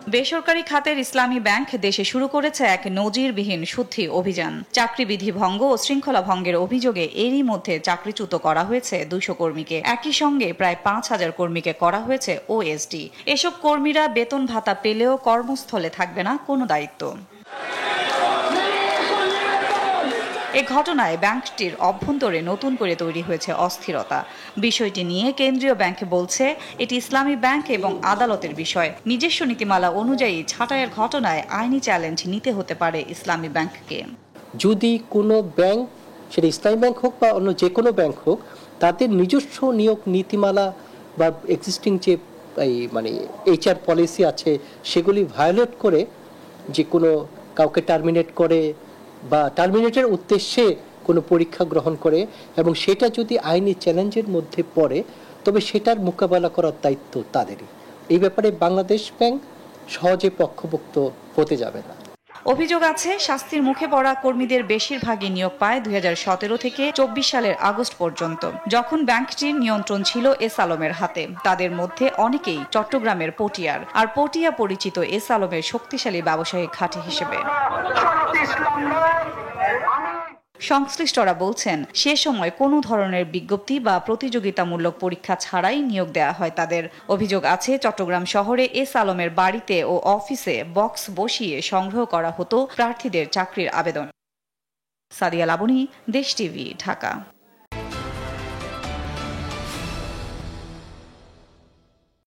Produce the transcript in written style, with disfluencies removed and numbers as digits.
বেসরকারি খাতের ইসলামী ব্যাংক দেশে শুরু করেছে এক নজিরবিহীন শুদ্ধি অভিযান। চাকরিবিধি ভঙ্গ ও শৃঙ্খলা ভঙ্গের অভিযোগে এরই মধ্যে চাকরিচ্যুত করা হয়েছে 200 কর্মীকে। একই সঙ্গে প্রায় 5,000 কর্মীকে করা হয়েছে ওএসডি। এসব কর্মীরা বেতন ভাতা পেলেও কর্মস্থলে থাকবে না কোনো দায়িত্ব। এ ঘটনায় ব্যাংকটির অভ্যন্তরে নতুন করে তৈরি হয়েছে অস্থিরতা। বিষয়টি নিয়ে কেন্দ্রীয় ব্যাংক বলছে এটি ইসলামী ব্যাংক এবং আদালতের বিষয়। নিজস্ব নীতিমালা অনুযায়ী ছাঁটাইয়ের ঘটনায় আইনি চ্যালেঞ্জ নিতে হতে পারে ইসলামী ব্যাংককে। যদি কোনো ব্যাংক, সেটা ইসলামী ব্যাংক হোক বা অন্য যে কোনো ব্যাংক হোক, তাদের নিজস্ব নিয়োগ নীতিমালা বা এক্সিস্টিং যে এইচআর পলিসি আছে সেগুলি ভায়োলেট করে যে কোনো কাউকে টার্মিনেট করে বা টার্মিনেটের উদ্দেশ্যে কোনো পরীক্ষা গ্রহণ করে এবং সেটা যদি আইনি চ্যালেঞ্জের মধ্যে পড়ে তবে সেটার মোকাবেলা করার দায়িত্ব তাদেরই। এই ব্যাপারে বাংলাদেশ ব্যাংক সহজে পক্ষভুক্ত হতে যাবে না। অভিযোগ আছে শাস্তির মুখে পড়া কর্মীদের বেশিরভাগই নিয়োগ পায় 2017 থেকে 24 সালের আগস্ট পর্যন্ত, যখন ব্যাংকটির নিয়ন্ত্রণ ছিল এস আলমের হাতে। তাদের মধ্যে অনেকেই চট্টগ্রামের পটিয়ার, আর পটিয়া পরিচিত এস আলমের শক্তিশালী ব্যবসায়িক ঘাঁটি হিসেবে। সংশ্লিষ্টরা বলছেন সে সময় কোনো ধরনের বিজ্ঞপ্তি বা প্রতিযোগিতামূলক পরীক্ষা ছাড়াই নিয়োগ দেওয়া হয় তাদের। অভিযোগ আছে চট্টগ্রাম শহরে এস আলমের বাড়িতে ও অফিসে বক্স বসিয়ে সংগ্রহ করা হতো প্রার্থীদের চাকরির আবেদন। সাদিয়া লাবনী, দেশ টিভি, ঢাকা।